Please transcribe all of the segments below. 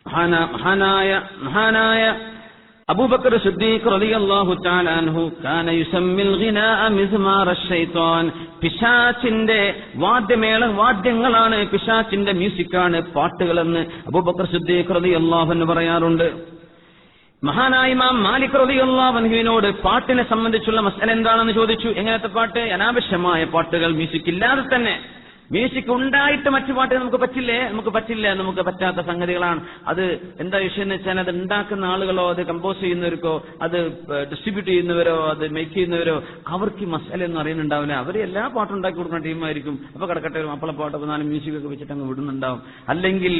മഹാനായ അബൂബക്കർ സിദ്ദീഖ് റളിയല്ലാഹു തആല അൻഹു കാന യുസമ്മിൽ ഗിനാഅ മിസ്മാർ അശ്ശൈത്താൻ. പിശാചിന്റെ വാദ്യങ്ങളാണ്, പിശാചിന്റെ മ്യൂസിക്കാണ് പാട്ടുകളെന്ന് അബൂബക്കർ സിദ്ദീഖ് റളിയല്ലാഹു അൻഹു പറയാറുണ്ട്. മഹാനായ ഇമാം മാലിക് റളിയല്ലാഹു അൻഹുവിനോട് പാട്ടിനെ സംബന്ധിച്ചുള്ള മസല എന്താണെന്ന് ചോദിച്ചു. എങ്ങനത്തെ പാട്ട്? അനാവശ്യമായ പാട്ടുകൾ, മ്യൂസിക് ഇല്ലാതെ തന്നെ. മ്യൂസിക് ഉണ്ടായിട്ട് മറ്റു പാട്ട് നമുക്ക് പറ്റില്ല, നമുക്ക് പറ്റാത്ത സംഗതികളാണ്. അത് എന്താ വിഷയം എന്ന് വെച്ചാൽ, അത് ഉണ്ടാക്കുന്ന ആളുകളോ അത് കമ്പോസ് ചെയ്യുന്നവർക്കോ അത് ഡിസ്ട്രിബ്യൂട്ട് ചെയ്യുന്നവരോ അത് മേക്ക് ചെയ്യുന്നവരോ അവർക്ക് ഈ മസാലയൊന്നും അറിയുന്നുണ്ടാവില്ല. അവർ എല്ലാ പാട്ടും ഉണ്ടാക്കി കൊടുക്കുന്ന ടീമായിരിക്കും. അപ്പൊ കിടക്കട്ടെ ഒരു മാപ്പിളപ്പാട്ടൊക്കെ 4 മ്യൂസിക്കൊക്കെ വെച്ചിട്ട് അങ്ങ് വിടുന്നുണ്ടാവും. അല്ലെങ്കിൽ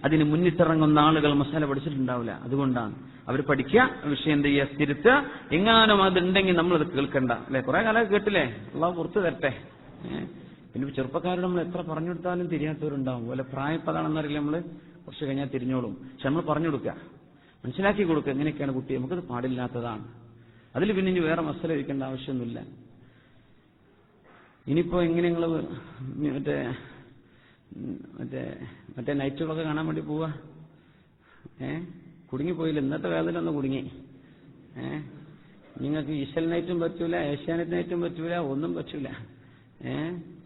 അതിന് മുന്നിട്ടിറങ്ങുന്ന ആളുകൾ മസാല പഠിച്ചിട്ടുണ്ടാവില്ല. അതുകൊണ്ടാണ് അവർ പഠിക്കുക, വിഷയം എന്ത് ചെയ്യുക, തിരുത്തുക. എങ്ങാനും അതുണ്ടെങ്കിൽ നമ്മളത് കേൾക്കണ്ട. അല്ലെ, കുറെ കാലം കേട്ടില്ലേ, അള്ളാഹു പുറത്തു തരട്ടെ. പിന്നെ ചെറുപ്പക്കാരോട് നമ്മൾ എത്ര പറഞ്ഞു കൊടുത്താലും തിരിയാത്തവരുണ്ടാവും. വല്ല പ്രായപ്പതാണെന്നറിയില്ല, നമ്മൾ കുറച്ച് കഴിഞ്ഞാൽ തിരിഞ്ഞോളും. പക്ഷെ നമ്മൾ പറഞ്ഞു കൊടുക്കുക, മനസ്സിലാക്കി കൊടുക്കുക, എങ്ങനെയൊക്കെയാണ് കുട്ടി, നമുക്കത് പാടില്ലാത്തതാണ്. അതിൽ പിന്നെ ഇനി വേറെ മസല ഇരിക്കേണ്ട ആവശ്യമൊന്നുമില്ല. ഇനിയിപ്പോ എങ്ങനെ നിങ്ങൾ മറ്റേ നൈറ്റുകളൊക്കെ കാണാൻ വേണ്ടി പോവാ? കുടുങ്ങിപ്പോയില്ല, ഇന്നത്തെ വേദന ഒന്ന് കുടുങ്ങി. നിങ്ങൾക്ക് ഈശൽ നൈറ്റും പറ്റൂല, ഏഷ്യാനെറ്റ് നൈറ്റും പറ്റൂല, ഒന്നും പറ്റൂല.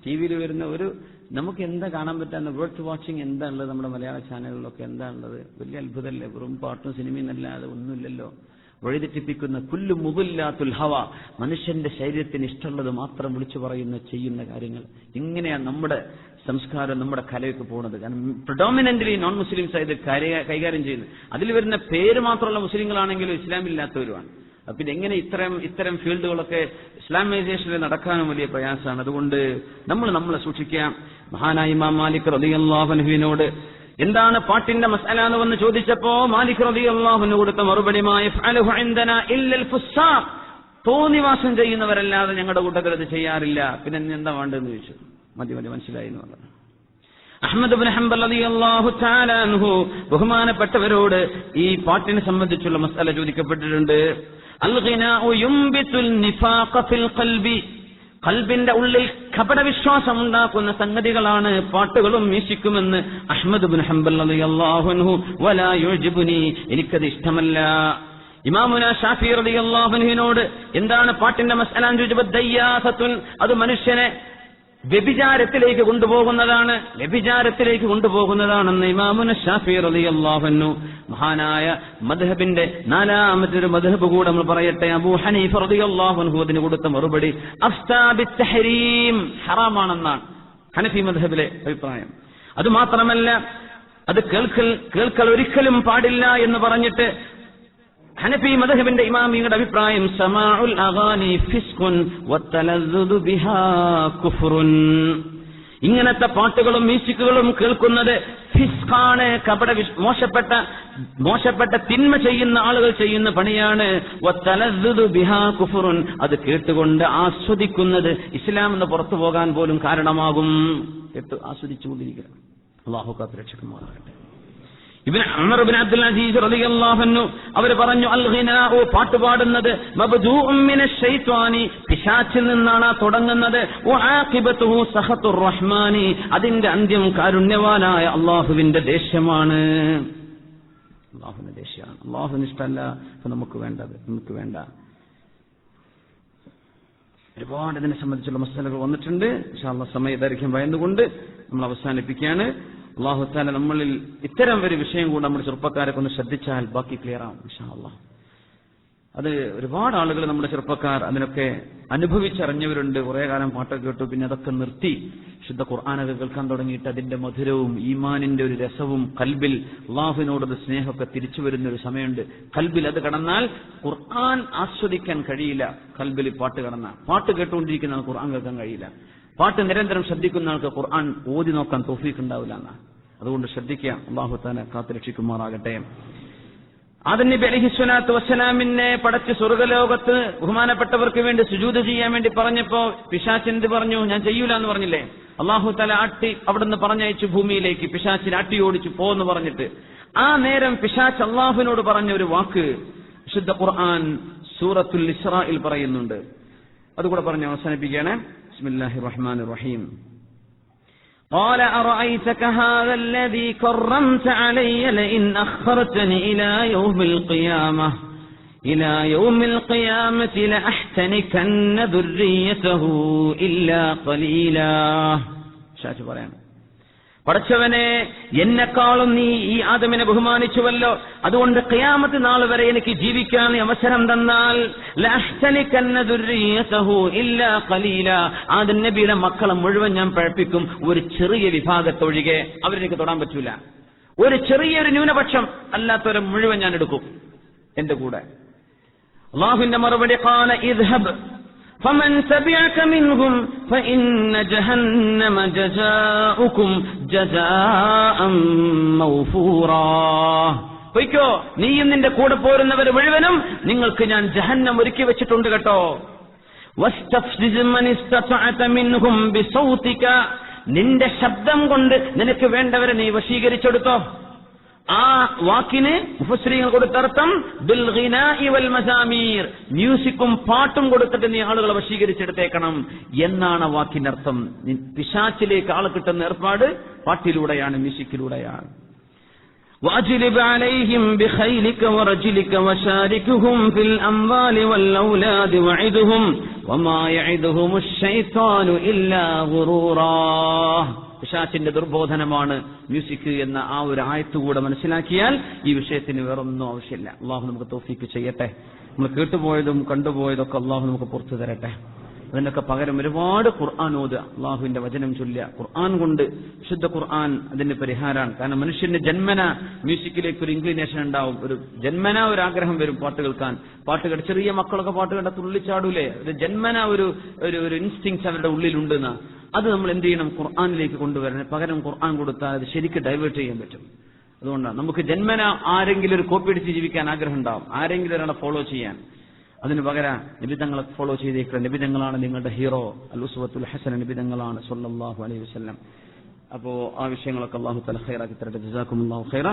ടി വിയിൽ വരുന്ന നമുക്ക് എന്താ കാണാൻ പറ്റാന്ന് വേർഡ് വാച്ചിങ് എന്താ ഉള്ളത്? നമ്മുടെ മലയാള ചാനലുകളിലൊക്കെ എന്താ ഉള്ളത്? വലിയ അത്ഭുതമല്ലേ? വെറും പാട്ടും സിനിമയും അല്ലാതെ ഒന്നുമില്ലല്ലോ. വഴിതെറ്റിപ്പിക്കുന്ന കുല്ലു മുദില്ലാത്തുൽ ഹവ, മനുഷ്യന്റെ ശരീരത്തിന് ഇഷ്ടമുള്ളത് മാത്രം വിളിച്ചു ചെയ്യുന്ന കാര്യങ്ങൾ. ഇങ്ങനെയാണ് നമ്മുടെ സംസ്കാരം, നമ്മുടെ കലയൊക്കെ പോകുന്നത്. കാരണം പ്രിഡോമിനന്റ്ലി നോൺ മുസ്ലിംസ് ഇത് കൈകാര്യം ചെയ്യുന്നത്. അതിൽ വരുന്ന പേര് മാത്രമുള്ള മുസ്ലിങ്ങളാണെങ്കിലും ഇസ്ലാമില്ലാത്തവരുമാണ്. പിന്നെ എങ്ങനെ ഇത്തരം ഫീൽഡുകളൊക്കെ ഇസ്ലാമൈസേഷനിൽ നടക്കാനും വലിയ പ്രയാസമാണ്. അതുകൊണ്ട് നമ്മളെ സൂക്ഷിക്കാം. മഹാനായ ഇമാം മാലിക് റളിയല്ലാഹു അൻഹുവിനോട് എന്താണ് പാട്ടിന്റെ മസ്അല എന്ന് വന്ന് ചോദിച്ചപ്പോ മാലിക് റളിയല്ലാഹു അൻഹു കൊടുത്ത മറുപടിമായ ഫഅലഹു ഇൻദനാ ഇല്ലൽ ഫുസ്സാഖ്, തോന്നിവാസം ചെയ്യുന്നവരല്ലാതെ ഞങ്ങളുടെ കൂട്ടത്തിൽ അത് ചെയ്യാറില്ല. പിന്നെ എന്താ വേണ്ടതെന്ന് ചോദിച്ചു. മതി മനസ്സിലായി എന്ന് പറഞ്ഞു. അഹ്മദ് ഇബ്നു ഹംബൽ റളിയല്ലാഹു തആല അൻഹു ബഹുമാനപ്പെട്ടവരോട് ഈ പാട്ടിനെ സംബന്ധിച്ചുള്ള മസ്അല ചോദിക്കപ്പെട്ടിട്ടുണ്ട്. അൽഗിനാഉ യുംബിതുൽ നിഫാഖ ഫിൽ ഖൽബി, ഖൽബിന്റെ ഉള്ളിൽ കപടവിശ്വാസം ഉണ്ടാക്കുന്ന സംഗതികളാണ് പാട്ടുകളും മ്യൂസിക്കുമെന്ന് അഹ്മദ് ഇബ്നു ഹംബൽ റളിയല്ലാഹു അൻഹു വലാ യുജിബുനി, എനിക്കത് ഇഷ്ടമല്ല. ഇമാമുന ഷാഫി റളിയല്ലാഹു അൻഹുവിനോട് എന്താണ് പാട്ടിന്റെ മസ്അല എന്ന് ചോദിച്ചപ്പോൾ ദയ്യാസത്തുൻ, അത് മനുഷ്യനെ വ്യഭിചാരത്തിലേക്ക് കൊണ്ടുപോകുന്നതാണെന്ന് ഇമാമുന ഷാഫി റളിയല്ലാഹു അൻഹു. മഹാനായ മദ്ഹബിന്റെ 4ാമത്തെ മദ്ഹബ് കൂടെ നമ്മൾ പറയട്ടെ. അബൂ ഹനീഫ റളിയല്ലാഹു അൻഹു അതിന് കൊടുത്ത മറുപടി അഫ്താ ബിത്തഹരീം, ഹറാമാണെന്നാണ് ഹനഫി മദ്ഹബിലെ അഭിപ്രായം. അതുമാത്രമല്ല, അത് കേൾക്കൽ ഒരിക്കലും പാടില്ല എന്ന് പറഞ്ഞിട്ട് ഹനഫി മദ്ഹബിന്റെ ഇമാമിയുടെ അഭിപ്രായം സമാഉൽ അഗാനി ഫിസ്ഖുൻ വത്തലദ്ദുദു ബിഹാ കുഫ്റുൻ, ഇങ്ങനത്തെ പാട്ടുകളും മ്യൂസിക്കുകളും കേൾക്കുന്നത് ഫിസ്ഖാണ്, മോശപ്പെട്ട തിന്മ ചെയ്യുന്ന ആളുകൾ ചെയ്യുന്ന പണിയാണ്. വത്തലദ്ദുദു ബിഹാ കുഫ്റുൻ, അത് കേട്ടുകൊണ്ട് ആസ്വദിക്കുന്നത് ഇസ്ലാം എന്ന് പുറത്തു പോകാൻ പോലും കാരണമാകും. കേട്ട് ആസ്വദിച്ചുകൊണ്ടിരിക്കുക. അല്ലാഹു കാത്ത് രക്ഷിക്കുമാറാകട്ടെ. ഉമർ ഇബ്നു അബ്ദുൽ അസീസ് റളിയല്ലാഹു അൻഹു അവർ പറഞ്ഞു അൽഗിനാഉ, പാട്ടുപാടുന്നത് മബ്ദൂഉൻ മിനശ് ശൈത്വാനി, പിശാചിൽ നിന്നാണ് തുടങ്ങുന്നത്. വആഖിബതുഹു സഖത്തുർ റഹ്മാനി, അതിന്റെ അന്ത്യം കാരുണ്യവാനായ അല്ലാഹുവിന്റെ ദേഷ്യമാണ്. അല്ലാഹുവിന്റെ ദേഷ്യമാണ്. അല്ലാഹുവിന് ഇഷ്ടമല്ല, നമുക്ക് വേണ്ട. ഒരുപാട് ഇതിനെ സംബന്ധിച്ചുള്ള മസലകൾ വന്നിട്ടുണ്ട്. ഇൻഷാ അല്ലാഹ് സമയദൈർഘ്യം ഭയന്നുകൊണ്ട് നമ്മൾ അവസാനിപ്പിക്കുകയാണ്. അല്ലാഹു തആല നമ്മളിൽ ഇത്തരം ഒരു വിഷയം കൂടെ നമ്മുടെ ചെറുപ്പക്കാരൊക്കെ ഒന്ന് ശ്രദ്ധിച്ചാൽ ബാക്കി ക്ലിയർ ആവും ഇൻഷാ അല്ലാഹ്. അത് ഒരുപാട് ആളുകൾ നമ്മുടെ ചെറുപ്പക്കാർ അതിനൊക്കെ അനുഭവിച്ചറിഞ്ഞവരുണ്ട്. കുറെ കാലം പാട്ടൊക്കെ കേട്ടു, പിന്നെ അതൊക്കെ നിർത്തി ശുദ്ധ ഖുർആനൊക്കെ കേൾക്കാൻ തുടങ്ങിയിട്ട് അതിന്റെ മധുരവും ഈമാനിന്റെ ഒരു രസവും കൽബിൽ അല്ലാഹുവിനോടൊരു സ്നേഹമൊക്കെ തിരിച്ചു വരുന്ന ഒരു സമയമുണ്ട്. കൽബിൽ അത് കടന്നാൽ ഖുർആൻ ആസ്വദിക്കാൻ കഴിയില്ല. കൽബിൽ പാട്ട് കടന്നാൽ, പാട്ട് കേട്ടുകൊണ്ടിരിക്കുന്ന ഖുർആൻ കേൾക്കാൻ കഴിയില്ല. പാട്ട് നിരന്തരം ശ്രദ്ധിക്കുന്ന ആൾക്ക് ഖുർആൻ ഓതി നോക്കാൻ തൗഫീഖ് ഉണ്ടാവില്ല എന്നാണ്. അതുകൊണ്ട് ശ്രദ്ധിക്കുക. അല്ലാഹു തആല കാത്തുരക്ഷിക്കുമാറാകട്ടെ. ആദം നബി അലൈഹിസ്സലാത്തു വസ്സലാമിനെ പടച്ച് സ്വർഗ്ഗലോകത്ത് ബഹുമാനപ്പെട്ടവർക്ക് വേണ്ടി സുജൂദ് ചെയ്യാൻ വേണ്ടി പറഞ്ഞപ്പോ പിശാച് എന്ത് പറഞ്ഞു? ഞാൻ ചെയ്യൂല എന്ന് പറഞ്ഞില്ലേ? അല്ലാഹു തആല അവിടുന്ന് പറഞ്ഞയച്ചു ഭൂമിയിലേക്ക്, പിശാചിനെ ആട്ടി ഓടിച്ചു പോന്ന് പറഞ്ഞിട്ട്. ആ നേരം പിശാച് അല്ലാഹുവിനോട് പറഞ്ഞ ഒരു വാക്ക് വിശുദ്ധ ഖുർആൻ സൂറത്തുൽ ഇസ്രായിൽ പറയുന്നുണ്ട്. അതുകൂടെ പറഞ്ഞ് അവസാനിപ്പിക്കുകയാണ്. ബിസ്മില്ലാഹിർ റഹ്മാനിർ റഹീം. قال أرأيتك هذا الذي كرمت علي لئن أخرتني إلى يوم القيامة لأحتنكن ذريته إلا قليلا. ശാശു പറയാണ്, പടച്ചവനെ, എന്നെക്കാളും നീ ഈ ആദമിനെ ബഹുമാനിച്ചുവല്ലോ, അതുകൊണ്ട് ഖിയാമത്ത് നാൾ വരെ എനിക്ക് ജീവിക്കാൻ അവസരം തന്നാൽ ലഅഹ്തനികന്ന ദുർരിയതഹു ഇല്ലാ ഖലീല, ആദം നബിയുടെ മക്കളെ മുഴുവൻ ഞാൻ പഴപ്പിക്കും, ഒരു ചെറിയ വിഭാഗത്തൊഴികെ അവരെനിക്ക് തൊടാൻ പറ്റൂല. ഒരു ചെറിയൊരു ന്യൂനപക്ഷം അല്ലാത്തവരെ മുഴുവൻ ഞാൻ എടുക്കും എന്റെ കൂടെ. അല്ലാഹുവിന്റെ മറുപടി, ഖാല ഇദ്ഹബ് فمن تبعك منهم فإن جهنم جزاؤكم جزاء موفورا. പോയിക്കോ, നീയും നിന്റെ കൂടെ പോരുന്നവർ മുഴുവനും നിങ്ങൾക്ക് ഞാൻ ജഹന്നം ഒരുക്കി വെച്ചിട്ടുണ്ട് കേട്ടോ. വസ്തഫ്സിസ് മൻ ഇസ്തതഅത മിൻഹും ബിസൗതിക, നിന്റെ ശബ്ദം കൊണ്ട് നിനക്ക് വേണ്ടവരെ നീ വശീകരിച്ചെടുത്തോ. ആ വാക്കിന് മുഫസ്സിരീങ്ങൾ കൊടുത്തർത്ഥം ബിൽ ഗിനാഇ വൽ മസാമീർ, മ്യൂസിക്കും പാട്ടും കൊടുത്തിട്ട് നീ ആളുകളെ വശീകരിച്ചെടുത്തേക്കണം എന്നാണ് ആ വാക്കിന്റെ അർത്ഥം. പിശാചിലേക്ക് ആളെ കിട്ടുന്ന ഏർപ്പാട് പാട്ടിലൂടെയാണ്, മ്യൂസിക്കിലൂടെയാണ്. വഅജ്ലിബ് അലൈഹിം ബിഖൈലിക വറജ്ലിക വശാരികുഹും ഫിൽ അംവാലി വൽ ഔലാദി വഇദുഹും വമാ യഇദുഹുമുശ് ശൈത്താനു ഇല്ലാ ഗുറൂറാ. പിശാചിന്റെ ദുർബോധനമാണ് മ്യൂസിക് എന്ന ആ ഒരു ആയത്തുകൂടെ മനസ്സിലാക്കിയാൽ ഈ വിഷയത്തിന് വേറൊന്നും ആവശ്യമില്ല. അള്ളാഹു നമുക്ക് തൗഫീക്ക് ചെയ്യട്ടെ. നമ്മൾ കേട്ടുപോയതും കണ്ടുപോയതൊക്കെ അള്ളാഹു നമുക്ക് പുറത്തു തരട്ടെ. അതിനൊക്കെ പകരം ഒരുപാട് ഖുർആൻ ഓതുക, അള്ളാഹുവിന്റെ വചനം ചൊല്ലുക. ഖുർആൻ കൊണ്ട്, വിശുദ്ധ ഖുർആൻ അതിന്റെ പരിഹാരമാണ്. കാരണം മനുഷ്യന്റെ ജന്മന മ്യൂസിക്കിലേക്ക് ഒരു ഇൻക്ലിനേഷൻ ഉണ്ടാവും, ഒരു ജന്മന ഒരു ആഗ്രഹം വരും പാട്ട് കേൾക്കാൻ. പാട്ട് കേട്ട് ചെറിയ മക്കളൊക്കെ പാട്ട് കേട്ട തുള്ളിച്ചാടൂലേ, ഒരു ജന്മന ഒരു ഇൻസ്റ്റിങ്സ് അവരുടെ ഉള്ളിലുണ്ടെന്ന്. അത് നമ്മൾ എന്ത് ചെയ്യണം? ഖുർആനിലേക്ക് കൊണ്ടുവരണം. പകരം ഖുർആൻ കൊടുത്താൽ അത് ശരിക്കും ഡൈവേർട്ട് ചെയ്യാൻ പറ്റും. അതുകൊണ്ടാണ് നമുക്ക് ജന്മന ആരെങ്കിലും ഒരു കോപ്പി അടിച്ച് ജീവിക്കാൻ ആഗ്രഹം ഉണ്ടാവും, ആരെങ്കിലും ഒരാളെ ഫോളോ ചെയ്യാൻ. അതിന് പകരം നബിതങ്ങളെ ഫോളോ ചെയ്തേക്കുക. നബിതങ്ങളാണ് നിങ്ങളുടെ ഹീറോ, അൽ ഉസ്വത്തുൽ ഹസന നബിതങ്ങളാണ് സ്വല്ലല്ലാഹു അലൈഹി വസല്ലം. അപ്പോ ആ വിഷയങ്ങളൊക്കെ അല്ലാഹു തആല ഖൈറാക്കി തരട്ടെ. ജസാകുമുല്ലാഹു ഖൈറ.